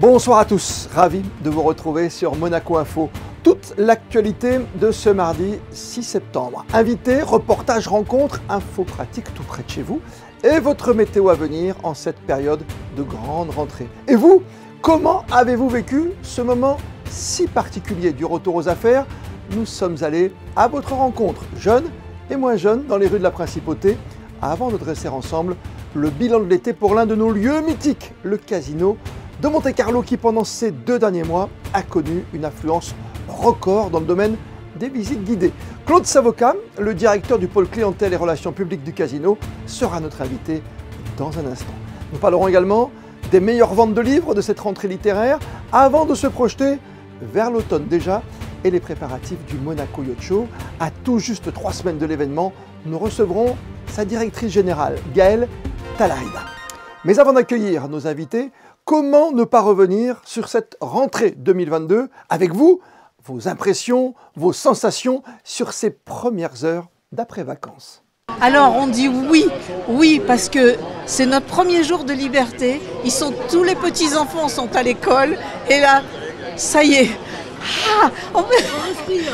Bonsoir à tous, ravi de vous retrouver sur Monaco Info. Toute l'actualité de ce mardi 6 septembre. Invités, reportages, rencontres, infos pratiques tout près de chez vous et votre météo à venir en cette période de grande rentrée. Et vous, comment avez-vous vécu ce moment si particulier du retour aux affaires? Nous sommes allés à votre rencontre, jeunes et moins jeunes, dans les rues de la Principauté, avant de dresser ensemble le bilan de l'été pour l'un de nos lieux mythiques, le Casino de Monte-Carlo, qui pendant ces 2 derniers mois a connu une affluence record dans le domaine des visites guidées. Claude Savoca, le directeur du pôle clientèle et relations publiques du Casino, sera notre invité dans un instant. Nous parlerons également des meilleures ventes de livres de cette rentrée littéraire avant de se projeter vers l'automne déjà et les préparatifs du Monaco Yacht Show. À tout juste 3 semaines de l'événement, nous recevrons sa directrice générale, Gaëlle Talarida. Mais avant d'accueillir nos invités, comment ne pas revenir sur cette rentrée 2022 avec vous, vos impressions, vos sensations sur ces premières heures d'après-vacances? Alors on dit oui, oui, parce que c'est notre premier jour de liberté. Tous les petits-enfants sont à l'école et là, ça y est. Ah,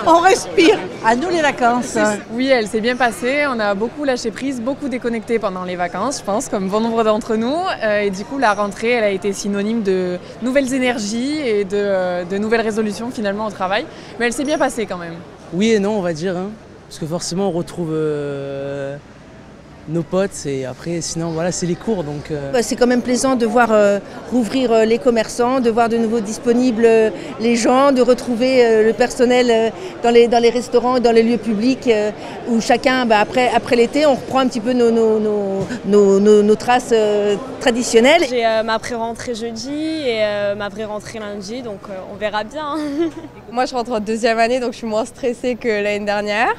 on respire. À nous les vacances. Oui, elle s'est bien passée. On a beaucoup lâché prise, beaucoup déconnecté pendant les vacances, je pense, comme bon nombre d'entre nous. Et du coup, la rentrée, elle a été synonyme de nouvelles énergies et de nouvelles résolutions finalement au travail. Mais elle s'est bien passée quand même. Oui et non, on va dire, hein, parce que forcément, on retrouve nos potes et après, sinon, voilà, c'est les cours. Donc, C'est quand même plaisant de voir rouvrir les commerçants, de voir de nouveau disponibles les gens, de retrouver le personnel dans les restaurants, dans les lieux publics où chacun, après l'été, on reprend un petit peu nos traces traditionnelles. J'ai ma pré-rentrée jeudi et ma pré-rentrée lundi, donc on verra bien. Moi, je rentre en 2e année, donc je suis moins stressée que l'année dernière.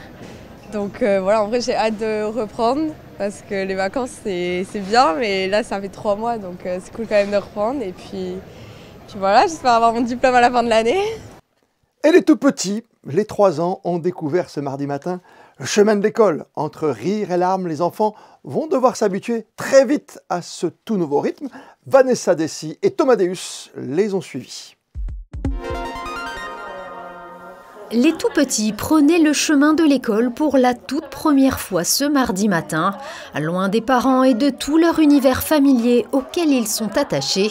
Donc voilà, en vrai, j'ai hâte de reprendre. Parce que les vacances, c'est bien, mais là, ça fait 3 mois, donc c'est cool quand même de reprendre. Et puis voilà, j'espère avoir mon diplôme à la fin de l'année. Et les tout petits, les 3 ans, ont découvert ce mardi matin le chemin de l'école. Entre rire et larmes, les enfants vont devoir s'habituer très vite à ce tout nouveau rythme. Vanessa Dessy et Thomas Deus les ont suivis. Les tout-petits prenaient le chemin de l'école pour la toute première fois ce mardi matin, loin des parents et de tout leur univers familier auquel ils sont attachés.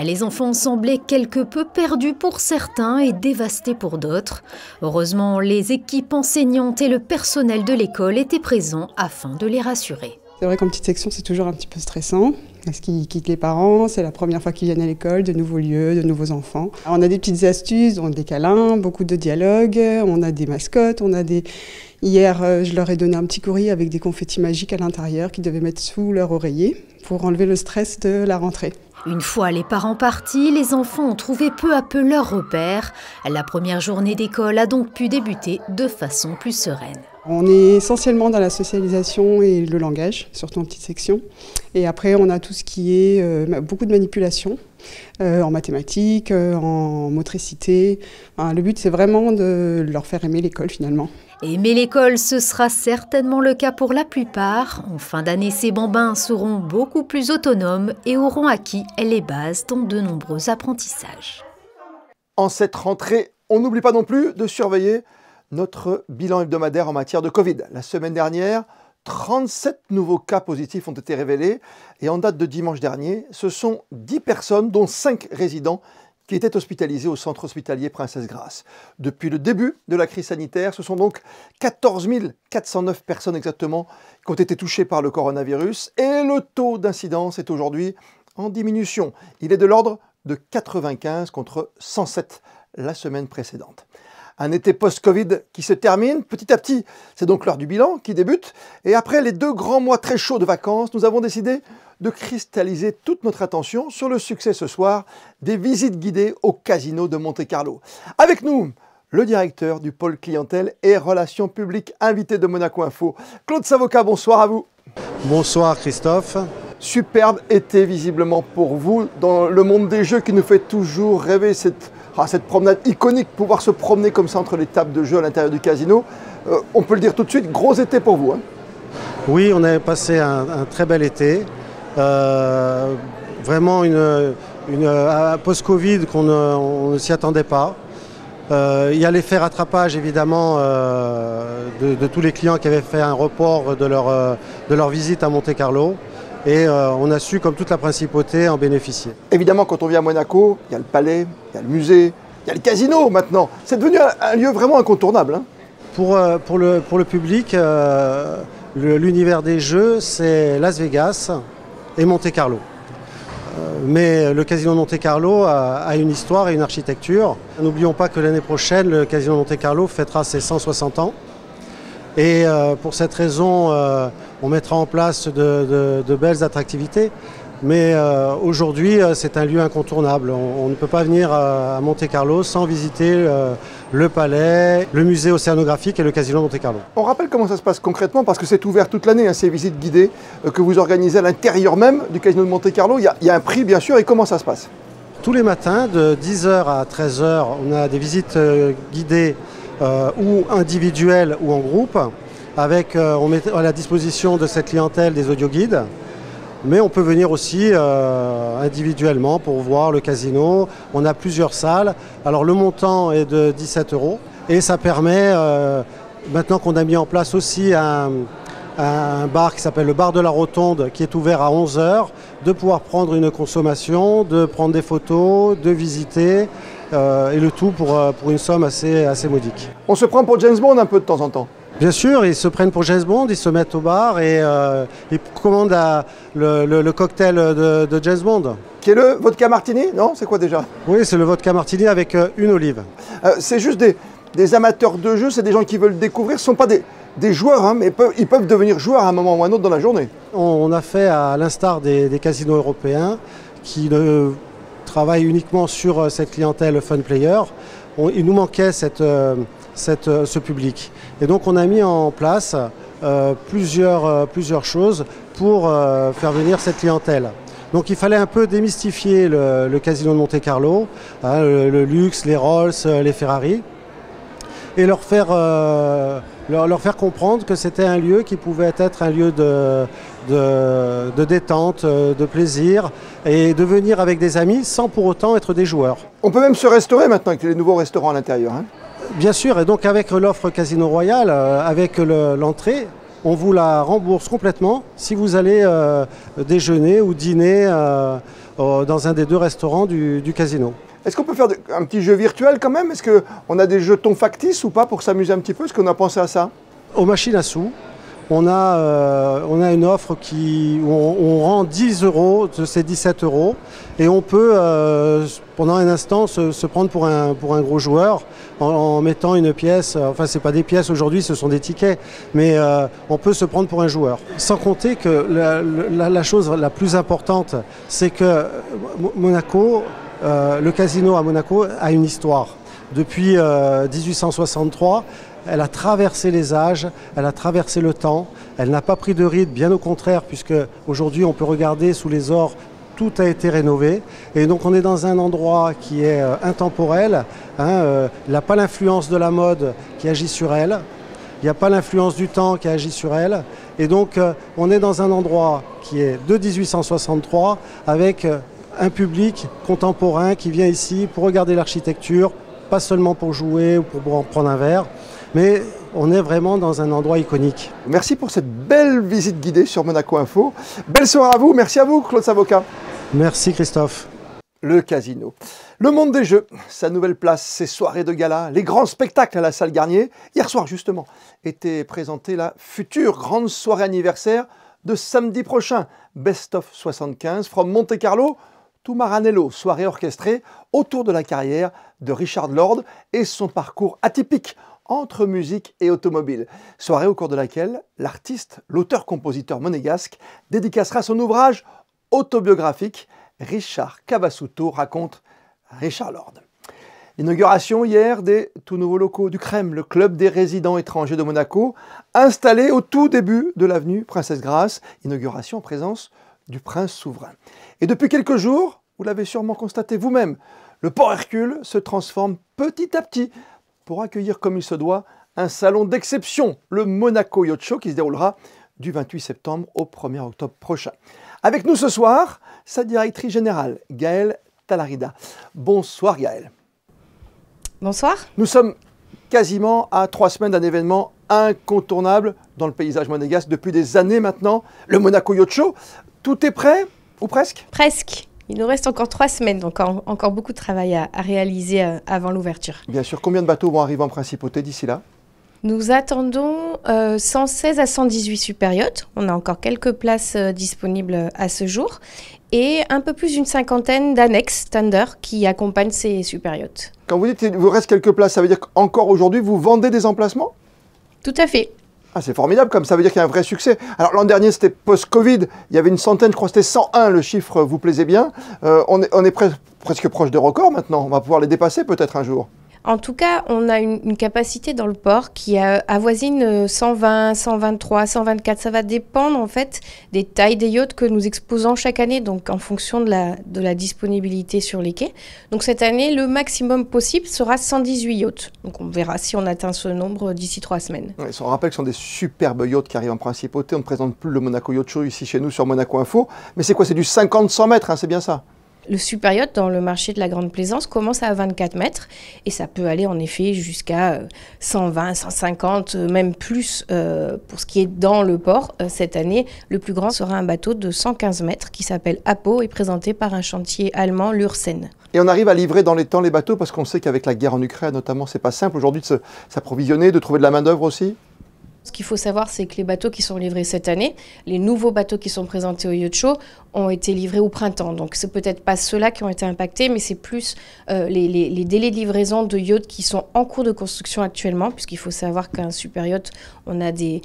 Les enfants semblaient quelque peu perdus pour certains et dévastés pour d'autres. Heureusement, les équipes enseignantes et le personnel de l'école étaient présents afin de les rassurer. C'est vrai qu'en petite section, c'est toujours un petit peu stressant, parce qu'ils quittent les parents, c'est la première fois qu'ils viennent à l'école, de nouveaux lieux, de nouveaux enfants. Alors, on a des petites astuces, on a des câlins, beaucoup de dialogues, on a des mascottes, Hier, je leur ai donné un petit courrier avec des confettis magiques à l'intérieur qu'ils devaient mettre sous leur oreiller pour enlever le stress de la rentrée. Une fois les parents partis, les enfants ont trouvé peu à peu leur repère. La première journée d'école a donc pu débuter de façon plus sereine. On est essentiellement dans la socialisation et le langage, surtout en petite section. Et après, on a tout ce qui est beaucoup de manipulation en mathématiques, en motricité. Enfin, le but, c'est vraiment de leur faire aimer l'école finalement. Aimer l'école, ce sera certainement le cas pour la plupart. En fin d'année, ces bambins seront beaucoup plus autonomes et auront acquis les bases dans de nombreux apprentissages. En cette rentrée, on n'oublie pas non plus de surveiller notre bilan hebdomadaire en matière de Covid. La semaine dernière, 37 nouveaux cas positifs ont été révélés et en date de dimanche dernier, ce sont 10 personnes, dont 5 résidents, qui étaient hospitalisés au centre hospitalier Princesse Grace. Depuis le début de la crise sanitaire, ce sont donc 14 409 personnes exactement qui ont été touchées par le coronavirus et le taux d'incidence est aujourd'hui en diminution. Il est de l'ordre de 95 contre 107 la semaine précédente. Un été post-Covid qui se termine petit à petit. C'est donc l'heure du bilan qui débute. Et après les 2 grands mois très chauds de vacances, nous avons décidé de cristalliser toute notre attention sur le succès ce soir des visites guidées au Casino de Monte-Carlo. Avec nous, le directeur du pôle clientèle et relations publiques invité de Monaco Info, Claude Savoca. Bonsoir à vous. Bonsoir Christophe. Superbe été visiblement pour vous dans le monde des jeux qui nous fait toujours rêver cette promenade iconique, pouvoir se promener comme ça entre les tables de jeu à l'intérieur du casino. On peut le dire tout de suite, gros été pour vous. Hein. Oui, on avait passé un très bel été. Vraiment une un post-Covid on ne s'y attendait pas. Il y a l'effet rattrapage évidemment de tous les clients qui avaient fait un report de leur visite à Monte-Carlo. Et on a su, comme toute la principauté, en bénéficier. Évidemment, quand on vient à Monaco, il y a le palais, il y a le musée, il y a le casino maintenant. C'est devenu un lieu vraiment incontournable. Hein. Pour le public, l'univers des jeux, c'est Las Vegas et Monte-Carlo. Mais le Casino de Monte-Carlo a une histoire et une architecture. N'oublions pas que l'année prochaine, le Casino de Monte-Carlo fêtera ses 160 ans. Et pour cette raison, on mettra en place de belles attractivités. Mais aujourd'hui, c'est un lieu incontournable. On ne peut pas venir à Monte-Carlo sans visiter le palais, le musée océanographique et le casino de Monte-Carlo. On rappelle comment ça se passe concrètement, parce que c'est ouvert toute l'année, hein, ces visites guidées que vous organisez à l'intérieur même du casino de Monte-Carlo. Il y a un prix, bien sûr, et comment ça se passe? Tous les matins, de 10h à 13h, on a des visites guidées ou individuelles ou en groupe. On met à la disposition de cette clientèle des audioguides. Mais on peut venir aussi individuellement pour voir le casino. On a plusieurs salles. Alors le montant est de 17 € et ça permet, maintenant qu'on a mis en place aussi un bar qui s'appelle le bar de la Rotonde, qui est ouvert à 11 h, de pouvoir prendre une consommation, de prendre des photos, de visiter, et le tout pour une somme assez modique. On se prend pour James Bond un peu de temps en temps. Bien sûr, ils se prennent pour James Bond, ils se mettent au bar et ils commandent le cocktail de James Bond. Qui est le vodka martini? Non, c'est quoi déjà? Oui, c'est le vodka martini avec une olive. C'est juste des amateurs de jeux, c'est des gens qui veulent découvrir, ce ne sont pas des joueurs, hein, mais ils peuvent devenir joueurs à un moment ou à un autre dans la journée. On a fait, à l'instar des casinos européens, qui travaillent uniquement sur cette clientèle fun player, il nous manquait ce public. Et donc on a mis en place plusieurs choses pour faire venir cette clientèle. Donc il fallait un peu démystifier le casino de Monte-Carlo, hein, le luxe, les Rolls, les Ferrari, et leur faire comprendre que c'était un lieu qui pouvait être un lieu de détente, de plaisir, et de venir avec des amis sans pour autant être des joueurs. On peut même se restaurer maintenant avec les nouveaux restaurants à l'intérieur. Hein. Bien sûr, et donc avec l'offre Casino Royal, avec l'entrée, on vous la rembourse complètement si vous allez déjeuner ou dîner dans un des deux restaurants du casino. Est-ce qu'on peut faire un petit jeu virtuel quand même? Est-ce qu'on a des jetons factices ou pas pour s'amuser un petit peu? Est-ce qu'on a pensé à ça? Aux machines à sous, on a une offre où on rend 10 € de ces 17 € et on peut pendant un instant se prendre pour un gros joueur en mettant une pièce, enfin c'est pas des pièces aujourd'hui, ce sont des tickets, mais on peut se prendre pour un joueur. Sans compter que la chose la plus importante, c'est que Monaco, le casino à Monaco a une histoire. Depuis 1863, elle a traversé les âges, elle a traversé le temps, elle n'a pas pris de ride, bien au contraire, puisque aujourd'hui on peut regarder sous les ors, tout a été rénové. Et donc on est dans un endroit qui est intemporel, hein, il n'y a pas l'influence de la mode qui agit sur elle, il n'y a pas l'influence du temps qui agit sur elle. Et donc on est dans un endroit qui est de 1863 avec un public contemporain qui vient ici pour regarder l'architecture, pas seulement pour jouer ou pour prendre un verre, mais on est vraiment dans un endroit iconique. Merci pour cette belle visite guidée sur Monaco Info. Belle soirée à vous, merci à vous Claude Savoca. Merci Christophe. Le casino. Le monde des jeux, sa nouvelle place, ses soirées de gala, les grands spectacles à la salle Garnier. Hier soir justement, était présentée la future grande soirée anniversaire de samedi prochain. Best of 75 from Monte Carlo to Maranello, soirée orchestrée autour de la carrière de Richard Lord et son parcours atypique entre musique et automobile. Soirée au cours de laquelle l'artiste, l'auteur-compositeur monégasque, dédicacera son ouvrage autobiographique. Richard Cavasuto raconte Richard Lord. Inauguration hier des tout nouveaux locaux du CREM, le club des résidents étrangers de Monaco, installé au tout début de l'avenue Princesse Grace. Inauguration en présence du prince souverain. Et depuis quelques jours, vous l'avez sûrement constaté vous-même, le Port Hercule se transforme petit à petit pour accueillir comme il se doit un salon d'exception, le Monaco Yacht Show, qui se déroulera du 28 septembre au 1er octobre prochain. Avec nous ce soir, sa directrice générale, Gaëlle Talarida. Bonsoir Gaëlle. Bonsoir. Nous sommes quasiment à 3 semaines d'un événement incontournable dans le paysage monégasque depuis des années maintenant, le Monaco Yacht Show. Tout est prêt ou presque? Presque. Il nous reste encore 3 semaines, donc encore beaucoup de travail à réaliser avant l'ouverture. Bien sûr, combien de bateaux vont arriver en principauté d'ici là? Nous attendons 116 à 118 super yachts. On a encore quelques places disponibles à ce jour. Et un peu plus d'une cinquantaine d'annexes standard qui accompagnent ces super yachts. Quand vous dites qu'il vous reste quelques places, ça veut dire qu'encore aujourd'hui, vous vendez des emplacements? Tout à fait. Ah, c'est formidable, comme ça veut dire qu'il y a un vrai succès. Alors l'an dernier, c'était post-Covid, il y avait une centaine, je crois que c'était 101, le chiffre vous plaisait bien. On est presque proche des records maintenant, on va pouvoir les dépasser peut-être un jour. En tout cas, on a une capacité dans le port qui avoisine 120, 123, 124. Ça va dépendre en fait des tailles des yachts que nous exposons chaque année, donc en fonction de la disponibilité sur les quais. Donc cette année, le maximum possible sera 118 yachts. Donc on verra si on atteint ce nombre d'ici 3 semaines. Ouais, on rappelle que ce sont des superbes yachts qui arrivent en principauté. On ne présente plus le Monaco Yacht Show ici chez nous sur Monaco Info. Mais c'est quoi? C'est du 50-100 mètres, hein, c'est bien ça? Le super yacht dans le marché de la Grande Plaisance commence à 24 mètres et ça peut aller en effet jusqu'à 120, 150, même plus pour ce qui est dans le port. Cette année, le plus grand sera un bateau de 115 mètres qui s'appelle Apo et présenté par un chantier allemand, Lursen. Et on arrive à livrer dans les temps les bateaux parce qu'on sait qu'avec la guerre en Ukraine notamment, c'est pas simple aujourd'hui de s'approvisionner, de trouver de la main d'œuvre aussi. Ce qu'il faut savoir, c'est que les bateaux qui sont livrés cette année, les nouveaux bateaux qui sont présentés au Yacht Show, ont été livrés au printemps. Donc, c'est peut-être pas ceux-là qui ont été impactés, mais c'est plus les délais de livraison de yachts qui sont en cours de construction actuellement, puisqu'il faut savoir qu'un super yacht, on a des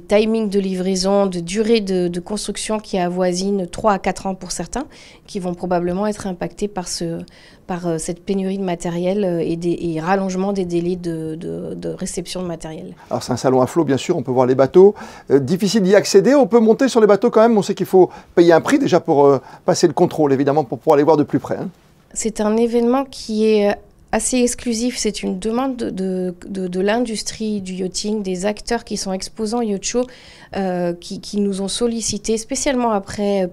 timings de livraison, de durée de construction qui avoisinent 3 à 4 ans pour certains, qui vont probablement être impactés par cette pénurie de matériel et rallongement des délais de réception de matériel. Alors c'est un salon à flot, bien sûr, on peut voir les bateaux. Difficile d'y accéder, on peut monter sur les bateaux quand même. On sait qu'il faut payer un prix déjà pour passer le contrôle, évidemment, pour pouvoir les voir de plus près. Hein. C'est un événement qui est assez exclusif. C'est une demande de l'industrie du yachting, des acteurs qui sont exposants au Yacht Show, qui nous ont sollicité, spécialement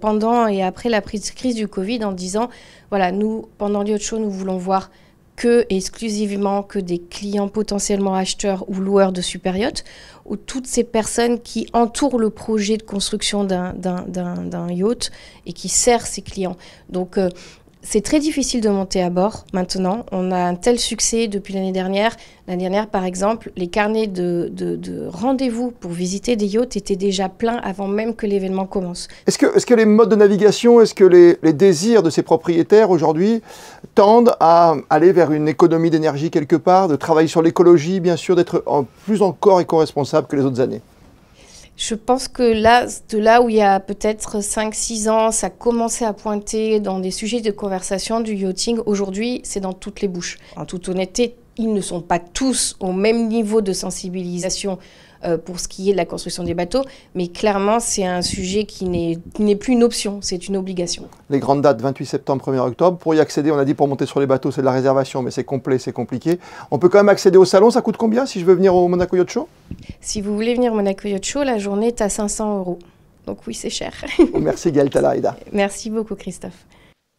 pendant et après la crise du Covid, en disant, voilà, nous, pendant le Yacht Show, nous voulons voir exclusivement que des clients potentiellement acheteurs ou loueurs de super yachts, ou toutes ces personnes qui entourent le projet de construction d'un yacht et qui servent ces clients. Donc, c'est très difficile de monter à bord maintenant. On a un tel succès depuis l'année dernière. L'année dernière, par exemple, les carnets de rendez-vous pour visiter des yachts étaient déjà pleins avant même que l'événement commence. Est-ce que les modes de navigation, est-ce que les désirs de ces propriétaires aujourd'hui tendent à aller vers une économie d'énergie quelque part, de travailler sur l'écologie, bien sûr, d'être plus encore éco-responsable que les autres années? Je pense que de là où il y a peut-être 5-6 ans, ça commençait à pointer dans des sujets de conversation du yachting. Aujourd'hui, c'est dans toutes les bouches. En toute honnêteté, ils ne sont pas tous au même niveau de sensibilisation pour ce qui est de la construction des bateaux, mais clairement, c'est un sujet qui n'est plus une option, c'est une obligation. Les grandes dates, 28 septembre, 1er octobre. Pour y accéder, on a dit pour monter sur les bateaux, c'est de la réservation, mais c'est complet, c'est compliqué. On peut quand même accéder au salon, ça coûte combien si je veux venir au Monaco Yacht Show? Si vous voulez venir au Monaco Yacht Show, la journée est à 500 €. Donc oui, c'est cher. Merci Gaëlle Talarida. Merci beaucoup Christophe.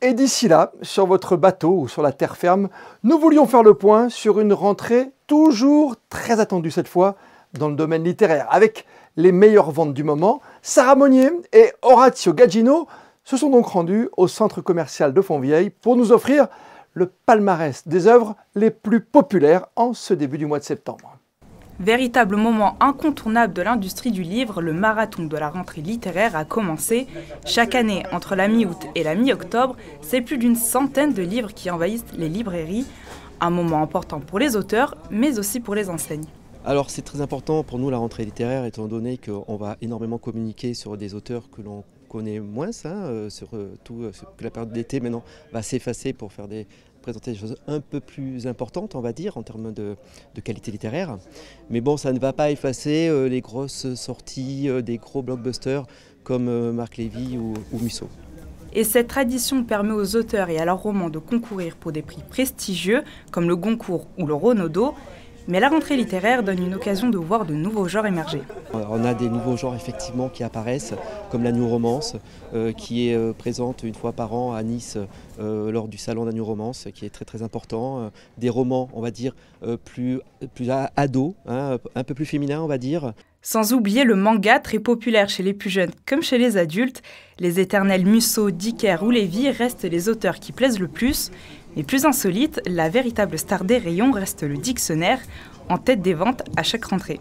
Et d'ici là, sur votre bateau ou sur la terre ferme, nous voulions faire le point sur une rentrée toujours très attendue cette fois dans le domaine littéraire. Avec les meilleures ventes du moment, Sarah Monnier et Orazio Gaggino se sont donc rendus au centre commercial de Fontvieille pour nous offrir le palmarès des œuvres les plus populaires en ce début du mois de septembre. Véritable moment incontournable de l'industrie du livre, le marathon de la rentrée littéraire a commencé. Chaque année, entre la mi-août et la mi-octobre, c'est plus d'une centaine de livres qui envahissent les librairies. Un moment important pour les auteurs, mais aussi pour les enseignes. Alors c'est très important pour nous la rentrée littéraire, étant donné qu'on va énormément communiquer sur des auteurs que l'on connaît moins, surtout que la période d'été maintenant va s'effacer pour présenter des choses un peu plus importantes, on va dire, en termes de qualité littéraire. Mais bon, ça ne va pas effacer les grosses sorties, des gros blockbusters comme Marc Lévy ou Musso. Et cette tradition permet aux auteurs et à leurs romans de concourir pour des prix prestigieux, comme le Goncourt ou le Renaudot. Mais la rentrée littéraire donne une occasion de voir de nouveaux genres émerger. On a des nouveaux genres effectivement qui apparaissent, comme la New Romance, qui est présente une fois par an à Nice lors du salon de la New Romance, qui est très très important. Des romans, on va dire, plus ados, hein, un peu plus féminins, on va dire. Sans oublier le manga, très populaire chez les plus jeunes comme chez les adultes. Les éternels Musso, Dicker ou Lévy restent les auteurs qui plaisent le plus. Mais plus insolite, la véritable star des rayons reste le dictionnaire, en tête des ventes à chaque rentrée.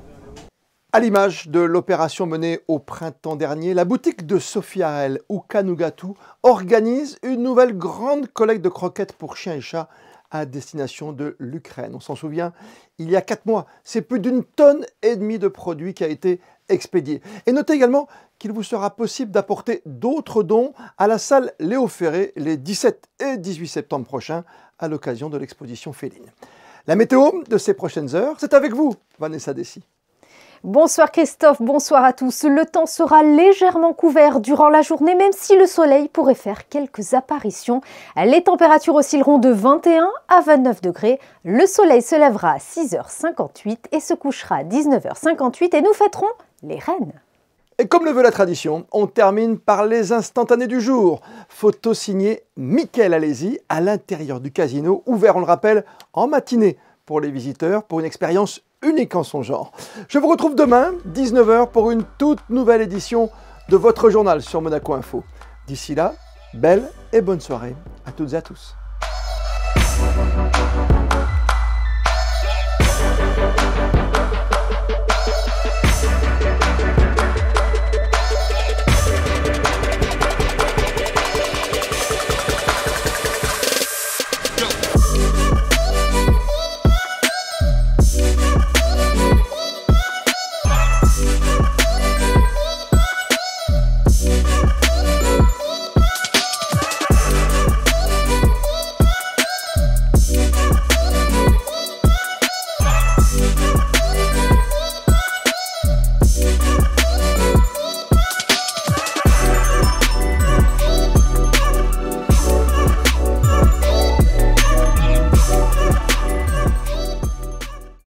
À l'image de l'opération menée au printemps dernier, la boutique de Sophie Harel ou Kanugatu organise une nouvelle grande collecte de croquettes pour chiens et chats à destination de l'Ukraine. On s'en souvient, il y a 4 mois, c'est plus d'1,5 tonne de produits qui a été expédié. Et notez également qu'il vous sera possible d'apporter d'autres dons à la salle Léo Ferré les 17 et 18 septembre prochains à l'occasion de l'exposition féline. La météo de ces prochaines heures, c'est avec vous, Vanessa Dessy. Bonsoir Christophe, bonsoir à tous. Le temps sera légèrement couvert durant la journée, même si le soleil pourrait faire quelques apparitions. Les températures oscilleront de 21 à 29 degrés. Le soleil se lèvera à 6h58 et se couchera à 19h58 et nous fêterons les reines. Et comme le veut la tradition, on termine par les instantanés du jour. Photo signée Mickaël Alési à l'intérieur du casino, ouvert, on le rappelle, en matinée pour les visiteurs, pour une expérience unique en son genre. Je vous retrouve demain, 19h, pour une toute nouvelle édition de votre journal sur Monaco Info. D'ici là, belle et bonne soirée à toutes et à tous.